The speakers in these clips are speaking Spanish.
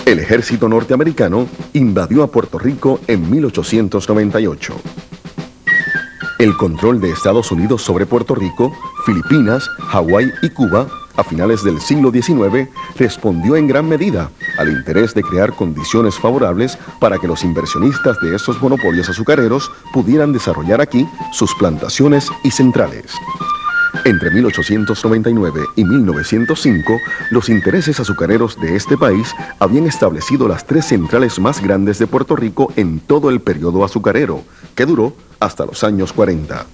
El ejército norteamericano invadió a Puerto Rico en 1898. El control de Estados Unidos sobre Puerto Rico, Filipinas, Hawái y Cuba a finales del siglo XIX respondió en gran medida al interés de crear condiciones favorables para que los inversionistas de estos monopolios azucareros pudieran desarrollar aquí sus plantaciones y centrales. Entre 1899 y 1905, los intereses azucareros de este país habían establecido las 3 centrales más grandes de Puerto Rico en todo el periodo azucarero, que duró hasta los años 40.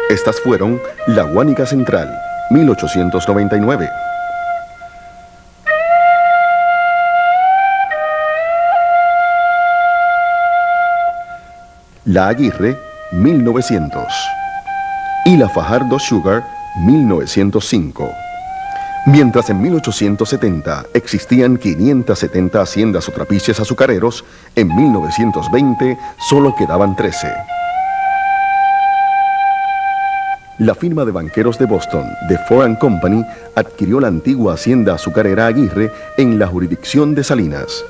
Estas fueron la Guánica Central, 1899. La Aguirre, 1900. Y la Fajardo Sugar, 1905. Mientras en 1870 existían 570 haciendas o trapiches azucareros, en 1920 solo quedaban 13. La firma de banqueros de Boston, de Ford & Company, adquirió la antigua hacienda azucarera Aguirre en la jurisdicción de Salinas.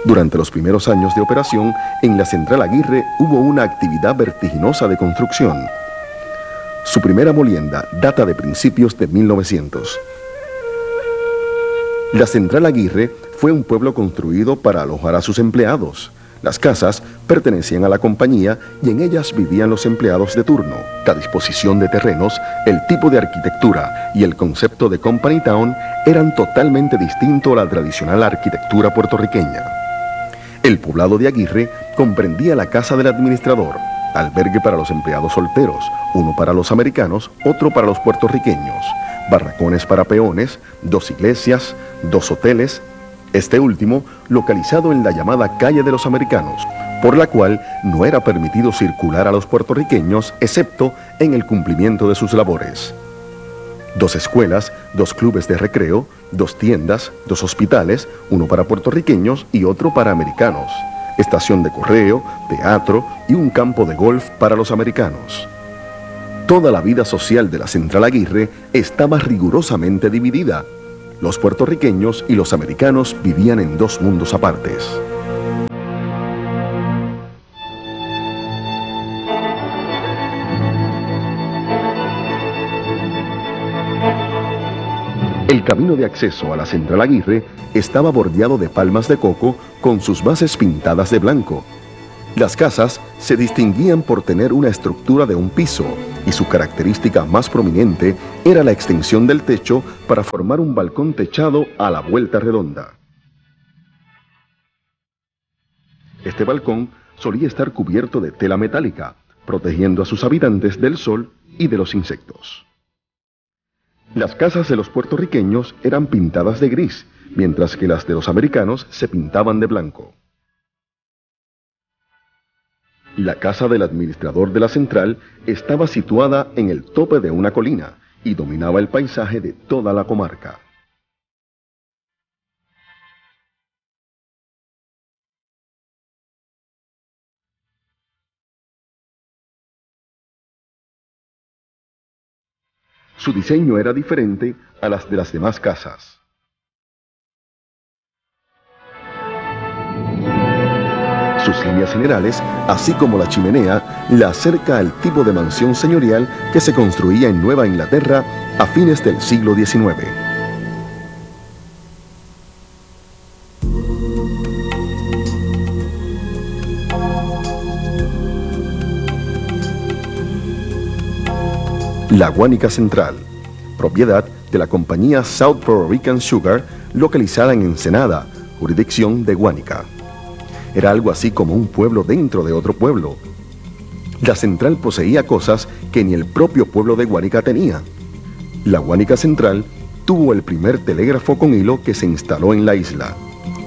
Durante los primeros años de operación, en la central Aguirre hubo una actividad vertiginosa de construcción. Su primera molienda data de principios de 1900. La central Aguirre fue un pueblo construido para alojar a sus empleados. Las casas pertenecían a la compañía y en ellas vivían los empleados de turno. La disposición de terrenos, el tipo de arquitectura y el concepto de Company Town eran totalmente distintos a la tradicional arquitectura puertorriqueña. El poblado de Aguirre comprendía la casa del administrador, albergue para los empleados solteros, uno para los americanos, otro para los puertorriqueños, barracones para peones, 2 iglesias, 2 hoteles, este último localizado en la llamada Calle de los Americanos, por la cual no era permitido circular a los puertorriqueños excepto en el cumplimiento de sus labores. 2 escuelas, 2 clubes de recreo, 2 tiendas, 2 hospitales, uno para puertorriqueños y otro para americanos, estación de correo, teatro y un campo de golf para los americanos. Toda la vida social de la central Aguirre estaba rigurosamente dividida. Los puertorriqueños y los americanos vivían en 2 mundos apartes. El camino de acceso a la central Aguirre estaba bordeado de palmas de coco con sus bases pintadas de blanco. Las casas se distinguían por tener una estructura de un piso y su característica más prominente era la extensión del techo para formar un balcón techado a la vuelta redonda. Este balcón solía estar cubierto de tela metálica, protegiendo a sus habitantes del sol y de los insectos. Las casas de los puertorriqueños eran pintadas de gris, mientras que las de los americanos se pintaban de blanco. La casa del administrador de la central estaba situada en el tope de una colina y dominaba el paisaje de toda la comarca. Su diseño era diferente a las de las demás casas. Sus líneas generales, así como la chimenea, la acerca al tipo de mansión señorial que se construía en Nueva Inglaterra a fines del siglo XIX. La Guánica Central, propiedad de la compañía South Puerto Rican Sugar, localizada en Ensenada, jurisdicción de Guánica. Era algo así como un pueblo dentro de otro pueblo. La central poseía cosas que ni el propio pueblo de Guánica tenía. La Guánica Central tuvo el primer telégrafo con hilo que se instaló en la isla.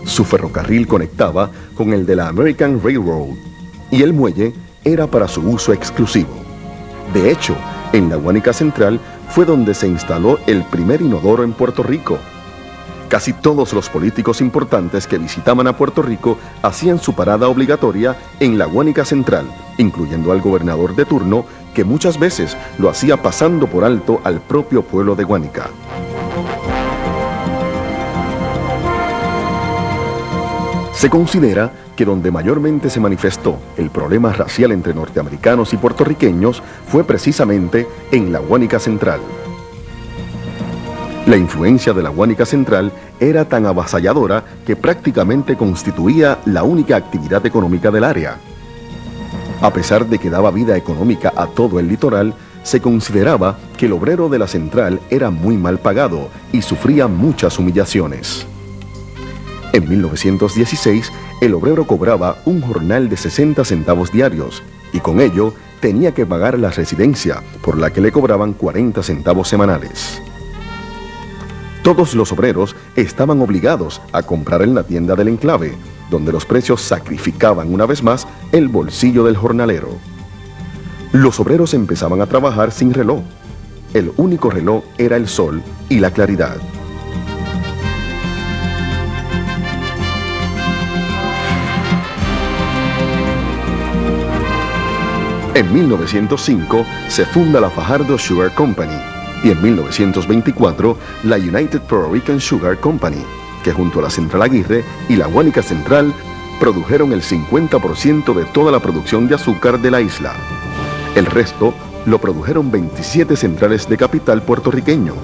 Su ferrocarril conectaba con el de la American Railroad y el muelle era para su uso exclusivo. De hecho, en la Guánica Central fue donde se instaló el primer inodoro en Puerto Rico. Casi todos los políticos importantes que visitaban a Puerto Rico hacían su parada obligatoria en la Guánica Central, incluyendo al gobernador de turno, que muchas veces lo hacía pasando por alto al propio pueblo de Guánica. Se considera que donde mayormente se manifestó el problema racial entre norteamericanos y puertorriqueños fue precisamente en la Guánica Central. La influencia de la Guánica Central era tan avasalladora que prácticamente constituía la única actividad económica del área. A pesar de que daba vida económica a todo el litoral, se consideraba que el obrero de la Central era muy mal pagado y sufría muchas humillaciones. En 1916, el obrero cobraba un jornal de 60 centavos diarios y con ello tenía que pagar la residencia, por la que le cobraban 40 centavos semanales. Todos los obreros estaban obligados a comprar en la tienda del enclave, donde los precios sacrificaban una vez más el bolsillo del jornalero. Los obreros empezaban a trabajar sin reloj. El único reloj era el sol y la claridad. En 1905 se funda la Fajardo Sugar Company y en 1924 la United Puerto Rican Sugar Company, que junto a la Central Aguirre y la Guánica Central produjeron el 50% de toda la producción de azúcar de la isla. El resto lo produjeron 27 centrales de capital puertorriqueño.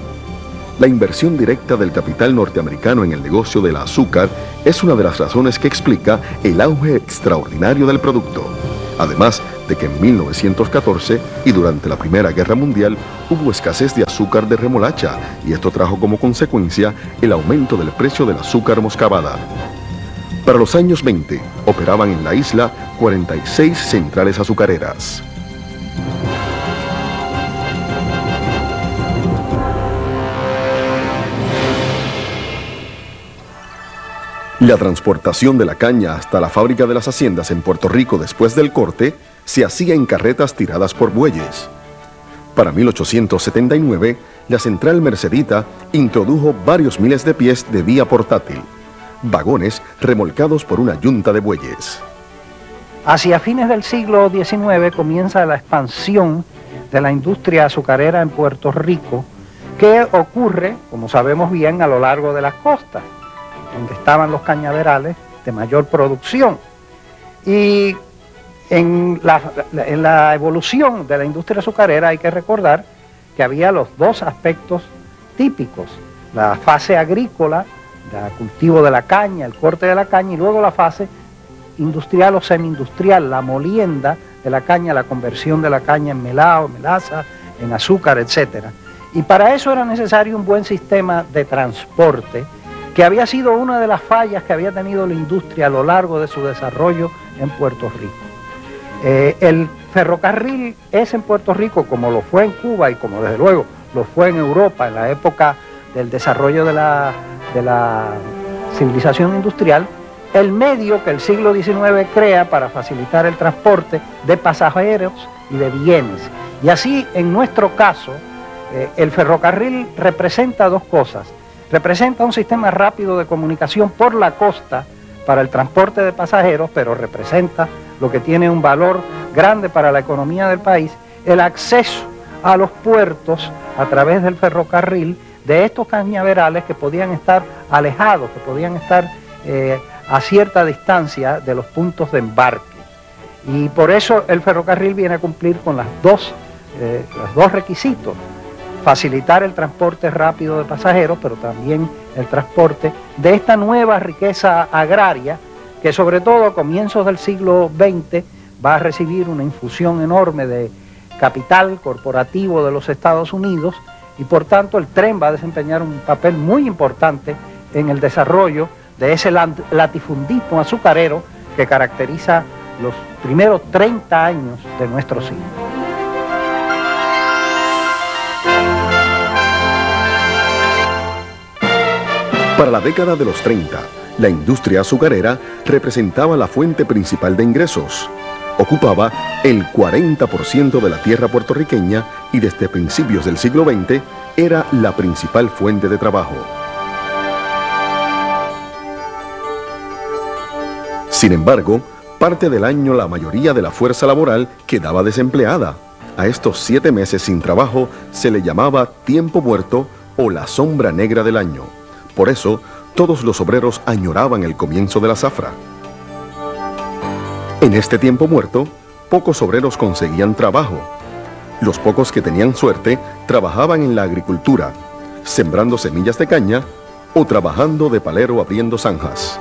La inversión directa del capital norteamericano en el negocio del azúcar es una de las razones que explica el auge extraordinario del producto. Además de que en 1914 y durante la Primera Guerra Mundial hubo escasez de azúcar de remolacha y esto trajo como consecuencia el aumento del precio del azúcar moscabada. Para los años 20 operaban en la isla 46 centrales azucareras. La transportación de la caña hasta la fábrica de las haciendas en Puerto Rico después del corte se hacía en carretas tiradas por bueyes. Para 1879, la Central Mercedita introdujo varios miles de pies de vía portátil, vagones remolcados por una yunta de bueyes. Hacia fines del siglo XIX comienza la expansión de la industria azucarera en Puerto Rico, que ocurre, como sabemos bien, a lo largo de las costas, donde estaban los cañaverales de mayor producción. Y en la evolución de la industria azucarera hay que recordar que había los dos aspectos típicos: la fase agrícola, el cultivo de la caña, el corte de la caña, y luego la fase industrial o semi-industrial, la molienda de la caña, la conversión de la caña en melao, melaza, en azúcar, etc. Y para eso era necesario un buen sistema de transporte, que había sido una de las fallas que había tenido la industria a lo largo de su desarrollo en Puerto Rico. El ferrocarril es en Puerto Rico, como lo fue en Cuba y como desde luego lo fue en Europa en la época del desarrollo de la civilización industrial, el medio que el siglo XIX crea para facilitar el transporte de pasajeros y de bienes. Y así, en nuestro caso, el ferrocarril representa dos cosas. Representa un sistema rápido de comunicación por la costa para el transporte de pasajeros, pero representa lo que tiene un valor grande para la economía del país, el acceso a los puertos a través del ferrocarril de estos cañaverales que podían estar alejados, que podían estar a cierta distancia de los puntos de embarque. Y por eso el ferrocarril viene a cumplir con los dos requisitos: facilitar el transporte rápido de pasajeros, pero también el transporte de esta nueva riqueza agraria que, sobre todo a comienzos del siglo XX, va a recibir una infusión enorme de capital corporativo de los Estados Unidos, y por tanto el tren va a desempeñar un papel muy importante en el desarrollo de ese latifundismo azucarero que caracteriza los primeros 30 años de nuestro siglo. Para la década de los 30, la industria azucarera representaba la fuente principal de ingresos. Ocupaba el 40% de la tierra puertorriqueña y desde principios del siglo XX era la principal fuente de trabajo. Sin embargo, parte del año la mayoría de la fuerza laboral quedaba desempleada. A estos 7 meses sin trabajo se le llamaba tiempo muerto o la sombra negra del año. Por eso, todos los obreros añoraban el comienzo de la zafra. En este tiempo muerto, pocos obreros conseguían trabajo. Los pocos que tenían suerte trabajaban en la agricultura, sembrando semillas de caña o trabajando de palero abriendo zanjas.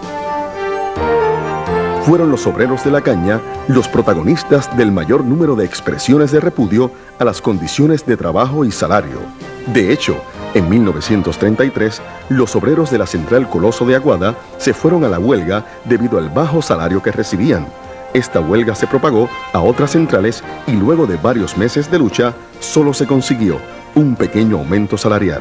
Fueron los obreros de la caña los protagonistas del mayor número de expresiones de repudio a las condiciones de trabajo y salario. De hecho, en 1933, los obreros de la central Coloso de Aguada se fueron a la huelga debido al bajo salario que recibían. Esta huelga se propagó a otras centrales y luego de varios meses de lucha, solo se consiguió un pequeño aumento salarial.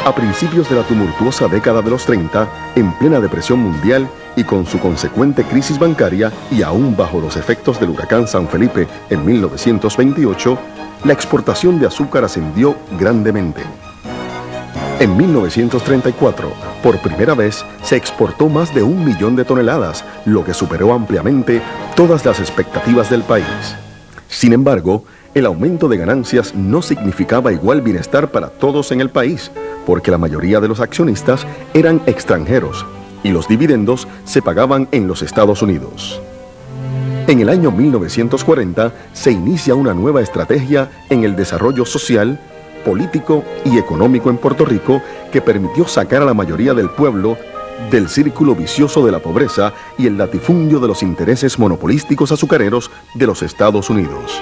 A principios de la tumultuosa década de los 30, en plena depresión mundial y con su consecuente crisis bancaria y aún bajo los efectos del huracán San Felipe en 1928, la exportación de azúcar ascendió grandemente. En 1934, por primera vez, se exportó más de 1 millón de toneladas, lo que superó ampliamente todas las expectativas del país. Sin embargo, el aumento de ganancias no significaba igual bienestar para todos en el país, porque la mayoría de los accionistas eran extranjeros y los dividendos se pagaban en los Estados Unidos. En el año 1940 se inicia una nueva estrategia en el desarrollo social, político y económico en Puerto Rico que permitió sacar a la mayoría del pueblo del círculo vicioso de la pobreza y el latifundio de los intereses monopolísticos azucareros de los Estados Unidos.